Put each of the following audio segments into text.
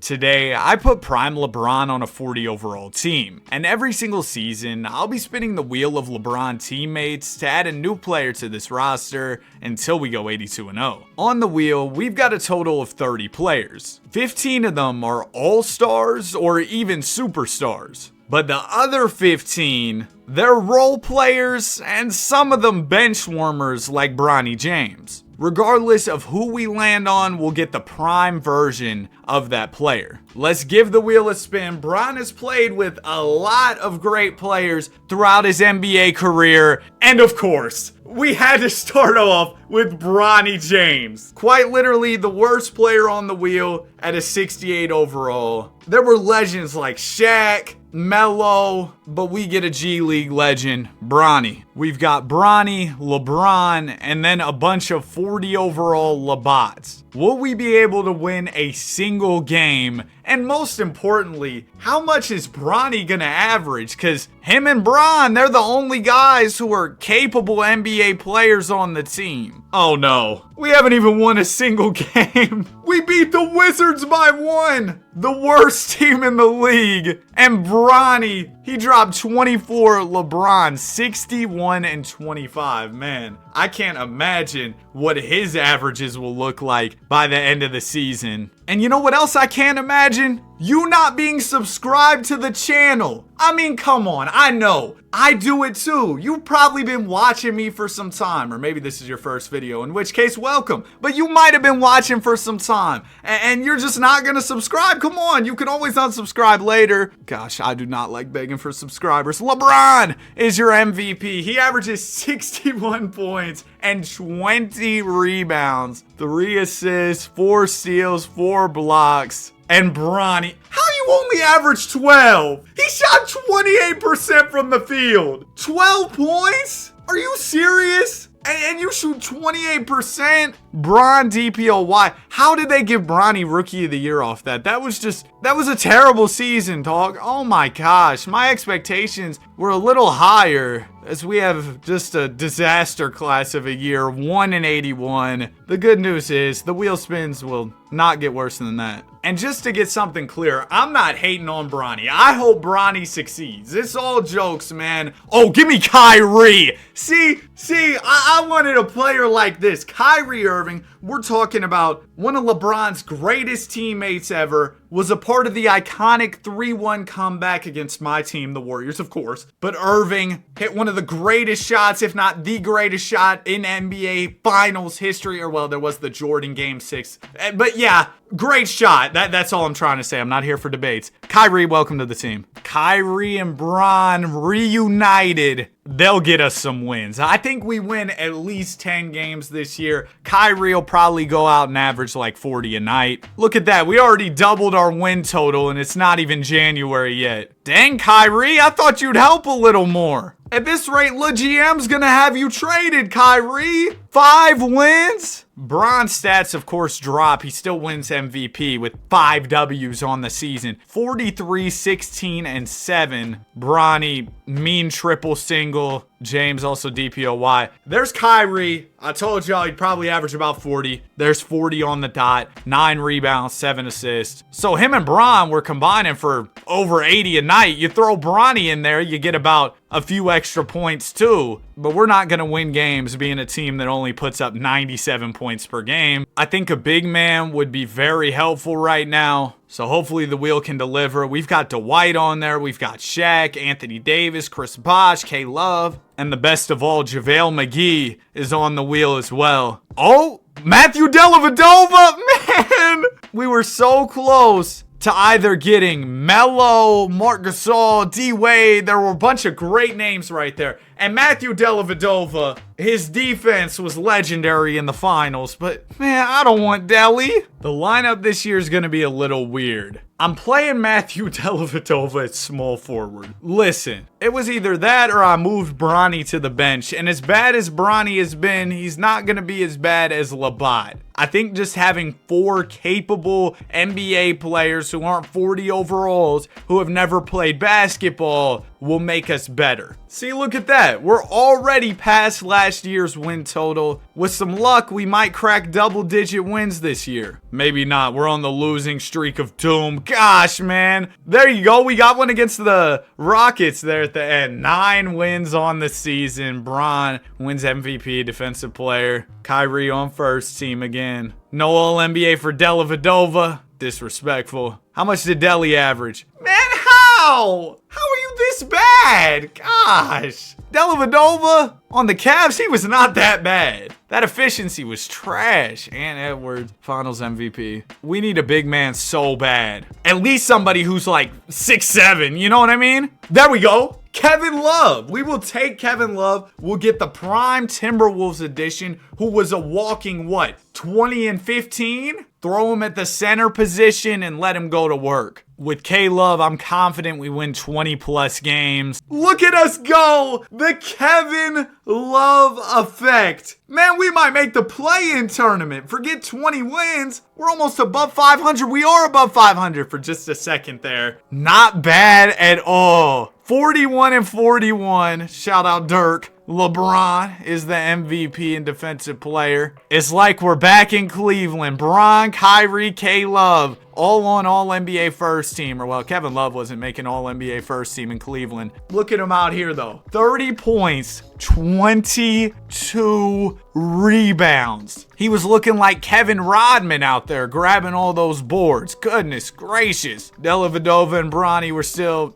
Today, I put prime LeBron on a 40 overall team, and every single season, I'll be spinning the wheel of LeBron teammates to add a new player to this roster until we go 82-0. On the wheel, we've got a total of 30 players. 15 of them are all-stars or even superstars. But the other 15, they're role players and some of them bench warmers like Bronny James. Regardless of who we land on, we'll get the prime version of that player. Let's give the wheel a spin. Bron has played with a lot of great players throughout his NBA career. And of course, we had to start off with Bronny James. Quite literally the worst player on the wheel at a 68 overall. There were legends like Shaq, Melo, but we get a G League legend, Bronny. We've got Bronny, LeBron, and then a bunch of 40 overall LeBots. Will we be able to win a single game? And most importantly, how much is Bronny gonna average? Because him and Bron, they're the only guys who are capable NBA players on the team. Oh no, we haven't even won a single game. We beat the Wizards by 1, the worst team in the league. And Bronny, he dropped 24, LeBron 61 and 25. Man, I can't imagine what his averages will look like by the end of the season. And you know what else I can't imagine? You not being subscribed to the channel. I mean, come on, I know. I do it too. You've probably been watching me for some time, or maybe this is your first video, in which case, welcome. But you might have been watching for some time, and you're just not gonna subscribe. Come on, you can always unsubscribe later. Gosh, I do not like begging for subscribers. LeBron is your MVP. He averages 61 points and 20 rebounds, 3 assists, 4 steals, 4 blocks. And Bronny, how you only average 12? He shot 28% from the field. 12 points? Are you serious? And you shoot 28%? Bron DPOY. How did they give Bronny Rookie of the Year off that? That was a terrible season, dog. Oh my gosh. My expectations were a little higher, as we have just a disaster class of a year, 1-81. The good news is the wheel spins will not get worse than that. And just to get something clear, I'm not hating on Bronny. I hope Bronny succeeds. It's all jokes, man. Oh, give me Kyrie. See, I wanted a player like this. Kyrie Irving, we're talking about one of LeBron's greatest teammates ever, was a part of the iconic 3-1 comeback against my team, the Warriors, of course. But Irving hit one of the greatest shots, if not the greatest shot in NBA Finals history. Or, well, there was the Jordan Game 6. But yeah, great shot. That's all I'm trying to say. I'm not here for debates. Kyrie, welcome to the team. Kyrie and Bron reunited. They'll get us some wins. I think we win at least 10 games this year. Kyrie will probably go out and average like 40 a night. Look at that. We already doubled our win total and it's not even January yet. Dang, Kyrie, I thought you'd help a little more. At this rate, LeGM's gonna have you traded, Kyrie. 5 wins? Bron's stats, of course, drop. He still wins MVP with 5 W's on the season. 43, 16, and 7. Bronny, mean triple single. James also DPOY. There's Kyrie. I told y'all he'd probably average about 40. There's 40 on the dot. 9 rebounds, 7 assists. So him and Bron were combining for over 80 a night. You throw Bronny in there, you get about a few extra points too. But we're not going to win games being a team that only puts up 97 points per game. I think a big man would be very helpful right now. So hopefully the wheel can deliver. We've got Dwight on there. We've got Shaq, Anthony Davis, Chris Bosh, K-Love. And the best of all, JaVale McGee is on the wheel as well. Oh, Matthew Dellavedova, man! We were so close to either getting Melo, Marc Gasol, D-Wade. There were a bunch of great names right there. And Matthew Dellavedova, his defense was legendary in the finals. But, man, I don't want Delly. The lineup this year is going to be a little weird. I'm playing Matthew Dellavedova at small forward. Listen, it was either that or I moved Bronny to the bench. And as bad as Bronny has been, he's not going to be as bad as LeBot. I think just having 4 capable NBA players who aren't 40 overalls, who have never played basketball, will make us better. See, look at that. We're already past last year's win total. With some luck, we might crack double-digit wins this year. Maybe not. We're on the losing streak of doom. Gosh, man. There you go. We got one against the Rockets there at the end. 9 wins on the season. Bron wins MVP, defensive player. Kyrie on first team again. No All-NBA for Dellavedova. Disrespectful. How much did Delly average? Man, how? How are you this bad? Gosh. Dellavedova on the Cavs, he was not that bad. That efficiency was trash. And Edwards, finals MVP. We need a big man so bad. At least somebody who's like 6'7", you know what I mean? There we go. Kevin Love. We will take Kevin Love. We'll get the prime Timberwolves edition, who was a walking, 20 and 15? Throw him at the center position and let him go to work. With K-Love, I'm confident we win 20-plus games. Look at us go! The Kevin Love effect. Man, we might make the play-in tournament. Forget 20 wins. We're almost above 500. We are above 500 for just a second there. Not bad at all. 41 and 41. Shout out Dirk. LeBron is the MVP and defensive player. It's like we're back in Cleveland. Bron, Kyrie, K-Love, all on All-NBA first team. Or, well, Kevin Love wasn't making All-NBA first team in Cleveland. Look at him out here, though. 30 points, 22 rebounds. He was looking like Kevin Rodman out there, grabbing all those boards. Goodness gracious. Dellavedova and Bronny were still,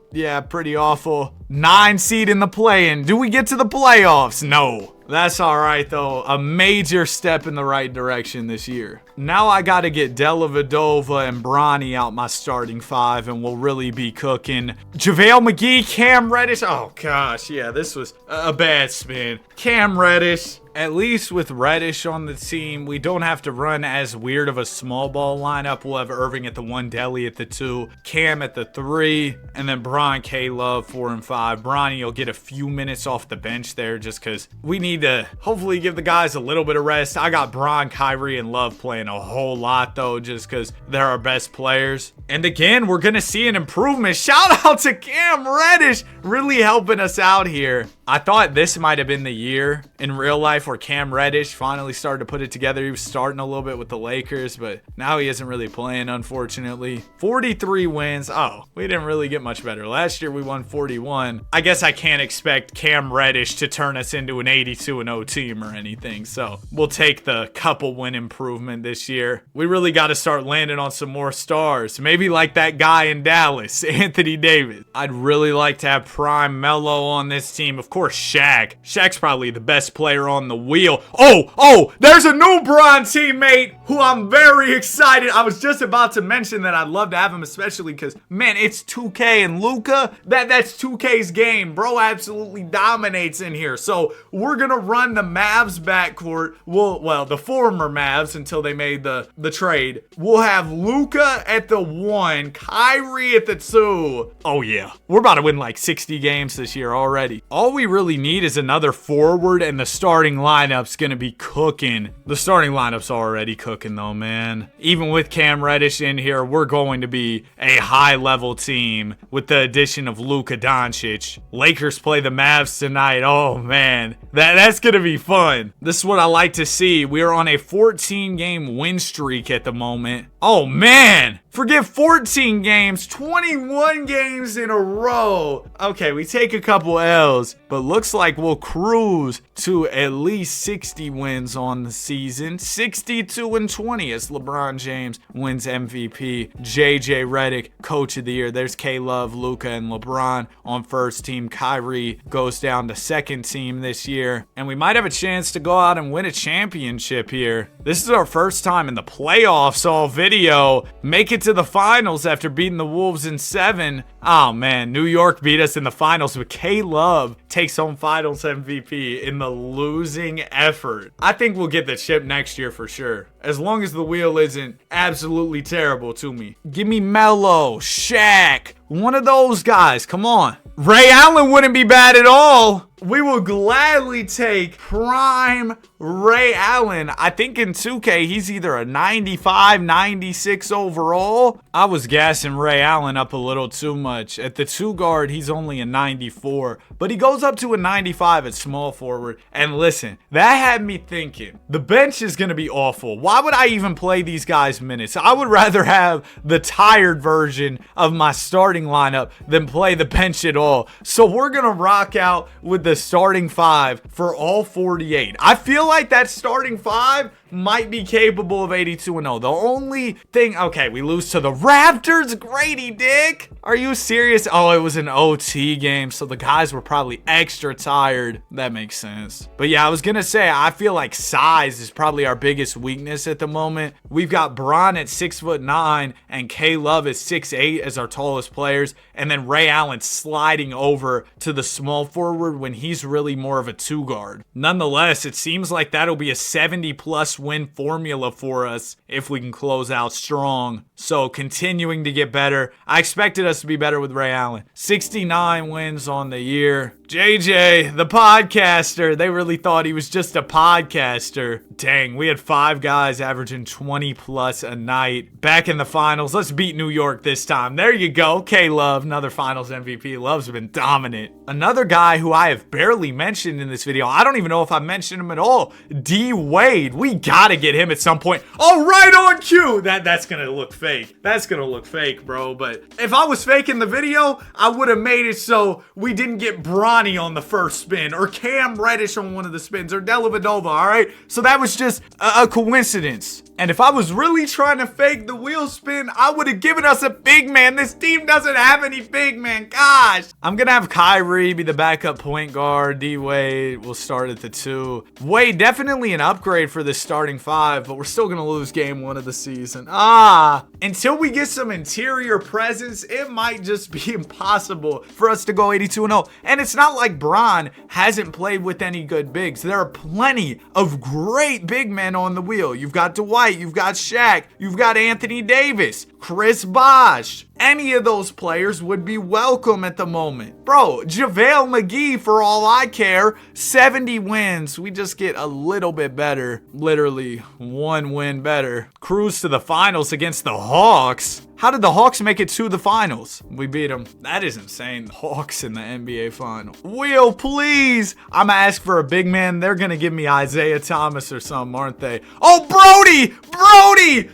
pretty awful. 9 seed in the play-in. Do we get to the playoffs? No. That's all right, though. A major step in the right direction this year. Now I got to get Dellavedova and Bronny out my starting 5, and we'll really be cooking. JaVale McGee, Cam Reddish. Oh, gosh. Yeah, this was a bad spin. Cam Reddish. At least with Reddish on the team, we don't have to run as weird of a small ball lineup. We'll have Irving at the 1, Delly at the 2, Cam at the 3, and then Bron, K-Love, 4 and 5. Bronny will get a few minutes off the bench there just because we need to hopefully give the guys a little bit of rest. I got Bron, Kyrie, and Love playing a whole lot, though, just because they're our best players. And again, we're going to see an improvement. Shout out to Cam Reddish, really helping us out here. I thought this might have been the year in real life where Cam Reddish finally started to put it together. He was starting a little bit with the Lakers, but now he isn't really playing, unfortunately. 43 wins. Oh, we didn't really get much better. Last year we won 41. I guess I can't expect Cam Reddish to turn us into an 82-0 team or anything, so we'll take the couple win improvement this year. We really got to start landing on some more stars. Maybe like that guy in Dallas, Anthony Davis. I'd really like to have prime Melo on this team. Of course, Shaq. Shaq's probably the best player on the wheel. Oh, there's a new Bron teammate who I'm very excited. I was just about to mention that I'd love to have him, especially because, man, it's 2K and Luka. That's 2K's game. Bro absolutely dominates in here. So we're going to run the Mavs backcourt. Well, the former Mavs until they made the trade. We'll have Luka at the 1, Kyrie at the 2. Oh, yeah. We're about to win like 60 games this year already. All we really need is another forward, and the starting lineup's gonna be cooking. The starting lineup's already cooking though, man. Even with Cam Reddish in here, we're going to be a high-level team with the addition of Luka Doncic. Lakers play the Mavs tonight. Oh, man. That's gonna be fun. This is what I like to see. We are on a 14-game win streak at the moment. Oh, man. Forget 14 games, 21 games in a row. Okay, we take a couple L's, but looks like we'll cruise to at least 60 wins on the season. 62 and 20 as LeBron James wins MVP. JJ Redick, Coach of the Year. There's K-Love, Luka, and LeBron on first team. Kyrie goes down to second team this year. And we might have a chance to go out and win a championship here. This is our first time in the playoffs all video. Make it to the finals after beating the Wolves in 7. Oh, man. New York beat us in the finals, but K-Love takes home finals MVP in the losing effort. I think we'll get the chip next year for sure, as long as the wheel isn't absolutely terrible to me. Give me Melo, Shaq, one of those guys. Come on. Ray Allen wouldn't be bad at all. We will gladly take prime Ray Allen. I think in 2K, he's either a 95, 96 overall. I was gassing Ray Allen up a little too much. At the 2 guard, he's only a 94, but he goes up to a 95 at small forward. And listen, that had me thinking, the bench is going to be awful. Why would I even play these guys minutes? I would rather have the tired version of my starting lineup than play the bench at all. So we're going to rock out with the starting 5 for all 48. I feel like that starting 5 might be capable of 82-0. The only thing, okay, we lose to the Raptors. Grady Dick. Are you serious? Oh, it was an OT game, so the guys were probably extra tired. That makes sense. But yeah, I was gonna say, I feel like size is probably our biggest weakness at the moment. We've got Bron at 6'9" and K Love at 6'8" as our tallest players, and then Ray Allen sliding over to the small forward when he's really more of a 2 guard. Nonetheless, it seems like that'll be a 70+ win formula for us if we can close out strong. So continuing to get better. I expected us to be better with Ray Allen. 69 wins on the year. JJ, the podcaster, they really thought he was just a podcaster. Dang, we had 5 guys averaging 20+ a night. Back in the finals, let's beat New York this time. There you go. K-Love, another finals MVP. Love's been dominant. Another guy who I have barely mentioned in this video, I don't even know if I mentioned him at all, D Wade. We gotta get him at some point. Oh, right on cue. That's gonna look fake. That's gonna look fake, bro. But if I was faking the video, I would have made it so we didn't get Bronny on the first spin, or Cam Reddish on one of the spins, or Dellavedova, all right? So that was just a coincidence. And if I was really trying to fake the wheel spin, I would have given us a big man. This team doesn't have any big man. Gosh. I'm going to have Kyrie be the backup point guard. D Wade will start at the 2. Wade, definitely an upgrade for this starting 5, but we're still going to lose game 1 of the season. Until we get some interior presence, it might just be impossible for us to go 82-0. And it's not like Bron hasn't played with any good bigs. There are plenty of great big men on the wheel. You've got Dwight. You've got Shaq, you've got Anthony Davis, Chris Bosh. Any of those players would be welcome at the moment. Bro, JaVale McGee, for all I care, 70 wins. We just get a little bit better. Literally 1 win better. Cruise to the finals against the Hawks. How did the Hawks make it to the finals? We beat them. That is insane. The Hawks in the NBA final. Will, please. I'm gonna ask for a big man. They're gonna give me Isaiah Thomas or something, aren't they? Oh, Brody!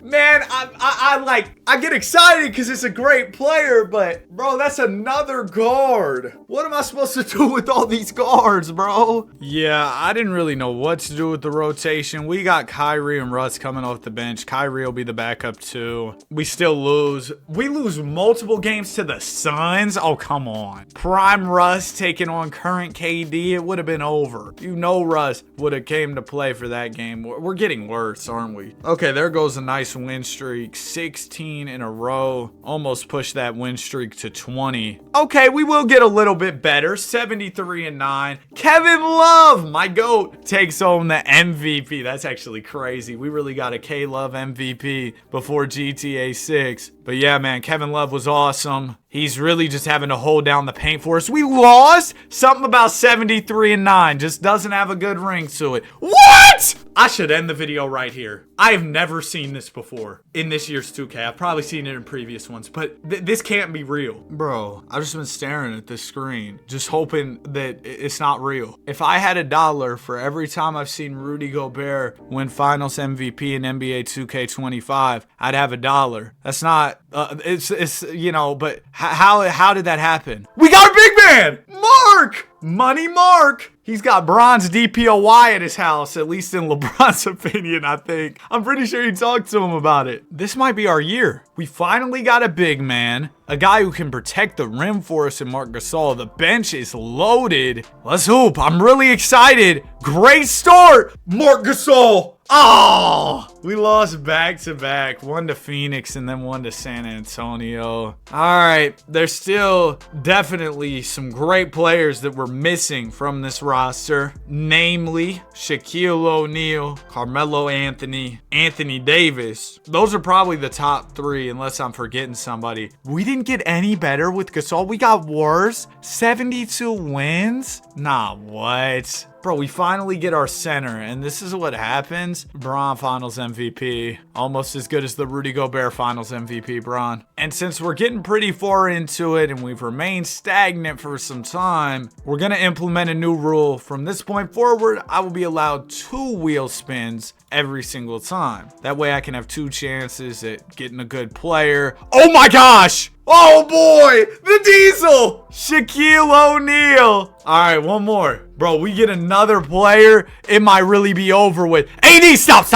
Man, I get excited because it's a great player, but bro, that's another guard. What am I supposed to do with all these guards, bro? Yeah, I didn't really know what to do with the rotation. We got Kyrie and Russ coming off the bench. Kyrie will be the backup too. We still lose. We lose multiple games to the Suns. Oh, come on. Prime Russ taking on current KD. It would have been over. You know Russ would have came to play for that game. We're getting worse, aren't we? Okay, there goes a nice win streak. 16 in a row. Almost pushed that win streak to 20. Okay, we will get a little bit better. 73-9. Kevin Love, my GOAT, takes home the MVP. That's actually crazy. We really got a K-Love MVP before GTA 6. But yeah, man, Kevin Love was awesome. He's really just having to hold down the paint for us. We lost? Something about 73-9. Just doesn't have a good ring to it. What? I should end the video right here. I have never seen this before in this year's 2K. I've probably seen it in previous ones, but this can't be real. Bro, I've just been staring at this screen, just hoping that it's not real. If I had $1 for every time I've seen Rudy Gobert win Finals MVP in NBA 2K25, I'd have $1. That's not, it's you know, but how did that happen? We got a big man! Mark! Money Mark! He's got bronze DPOY at his house, at least in LeBron's opinion, I think. I'm pretty sure he talked to him about it. This might be our year. We finally got a big man, a guy who can protect the rim for us in Marc Gasol. The bench is loaded. Let's hoop. I'm really excited. Great start, Marc Gasol. Oh, we lost back-to-back. One to Phoenix and then one to San Antonio. All right, there's still definitely some great players that we're missing from this roster. Namely, Shaquille O'Neal, Carmelo Anthony, Anthony Davis. Those are probably the top three unless I'm forgetting somebody. We didn't get any better with Gasol. We got worse. 72 wins? Nah, what? Bro, we finally get our center, and this is what happens. Bron Finals MVP. Almost as good as the Rudy Gobert Finals MVP, Bron. And since we're getting pretty far into it and we've remained stagnant for some time, we're going to implement a new rule. From this point forward, I will be allowed 2 wheel spins every single time. That way I can have 2 chances at getting a good player. Oh my gosh! Oh boy! The Diesel! Shaquille O'Neal! Alright, one more. Bro, we get another player, it might really be over with. AD, stop!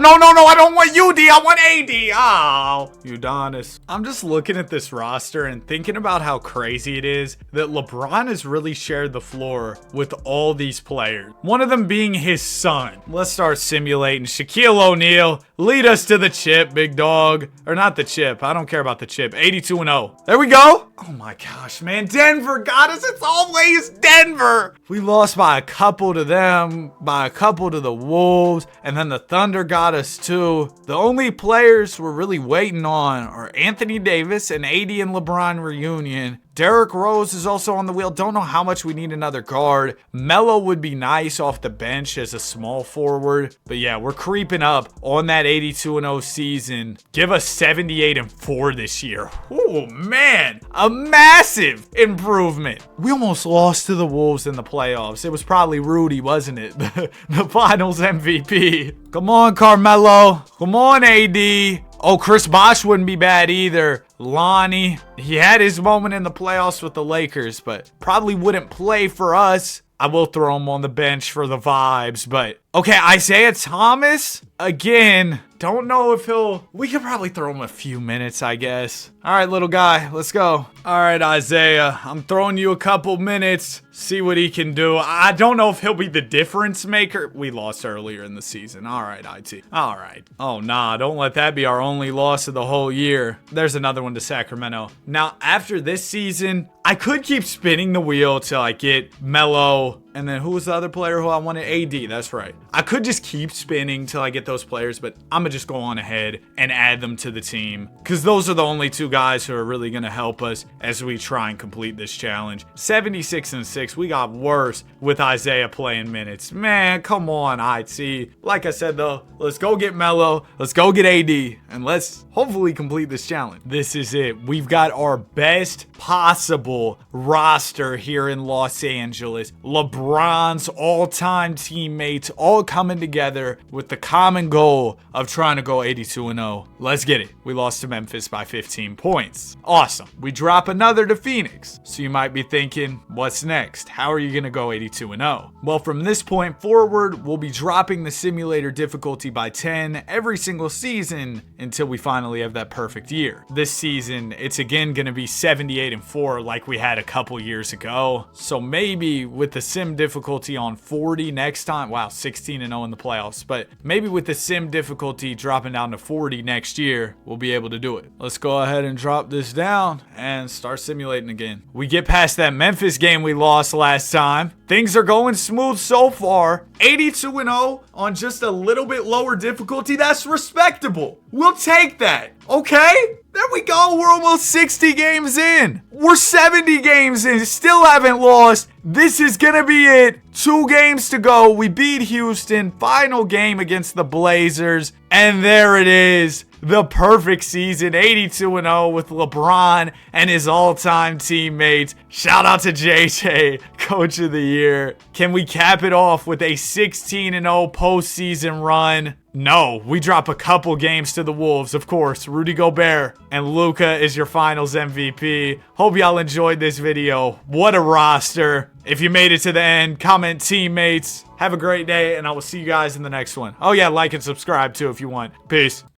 No, I don't want UD, I want AD. Oh, Udonis. I'm just looking at this roster and thinking about how crazy it is that LeBron has really shared the floor with all these players. One of them being his son. Let's start simulating. Shaquille O'Neal, lead us to the chip, big dog. Or not the chip, I don't care about the chip. 82-0. There we go. Oh my gosh, man. Denver got us. It's always Denver. We lost by a couple to them, by a couple to the Wolves, and then the Thunder got us too. The only players we're really waiting on are Anthony Davis and AD and LeBron reunion. Derrick Rose is also on the wheel. Don't know how much we need another guard. Melo would be nice off the bench as a small forward. But yeah, we're creeping up on that 82-0 season. Give us 78-4 this year. Oh man, a massive improvement. We almost lost to the Wolves in the playoffs. It was probably Rudy, wasn't it? The Finals MVP. Come on, Carmelo. Come on, AD. Oh, Chris Bosh wouldn't be bad either. Lonnie, he had his moment in the playoffs with the Lakers, but probably wouldn't play for us. I will throw him on the bench for the vibes, but okay, Isaiah Thomas, again, don't know if we could probably throw him a few minutes, I guess. All right, little guy, let's go. All right, Isaiah, I'm throwing you a couple minutes. See what he can do. I don't know if he'll be the difference maker. We lost earlier in the season. All right, IT. All right. Oh, nah, don't let that be our only loss of the whole year. There's another one to Sacramento. Now, after this season, I could keep spinning the wheel till I get Melo. And then who was the other player who I wanted? AD, that's right. I could just keep spinning till I get those players, but I'm going to just go on ahead and add them to the team because those are the only 2 guys who are really going to help us as we try and complete this challenge. 76-6, we got worse with Isaiah playing minutes. Man, come on, IT. Like I said, though, let's go get Melo, let's go get AD, and let's hopefully complete this challenge. This is it. We've got our best possible roster here in Los Angeles. LeBron's all-time teammates all coming together with the common goal of trying to go 82-0. Let's get it. We lost to Memphis by 15 points. Awesome. We drop another to Phoenix. So you might be thinking, what's next? How are you going to go 82-0? Well, from this point forward, we'll be dropping the simulator difficulty by 10 every single season until we finally have that perfect year. This season, it's again going to be 78-4 like we had a couple years ago. So maybe with the sim difficulty on 40 next time. Wow, 16-0 in the playoffs. But maybe with the sim difficulty dropping down to 40 next year, we'll be able to do it. Let's go ahead and drop this down and start simulating again. We get past that Memphis game we lost last time. Things are going smooth so far. 82-0 on just a little bit lower difficulty. That's respectable. We'll take that. Okay? There we go. We're almost 60 games in. We're 70 games in. Still haven't lost. This is going to be it. 2 games to go. We beat Houston. Final game against the Blazers. And there it is. The perfect season. 82-0 with LeBron and his all-time teammates. Shout out to JJ, Coach of the Year. Can we cap it off with a 16-0 postseason run? No, we drop a couple games to the Wolves, of course. Rudy Gobert and Luka is your Finals MVP. Hope y'all enjoyed this video. What a roster. If you made it to the end, comment teammates. Have a great day, and I will see you guys in the next one. Oh yeah, like and subscribe too if you want. Peace.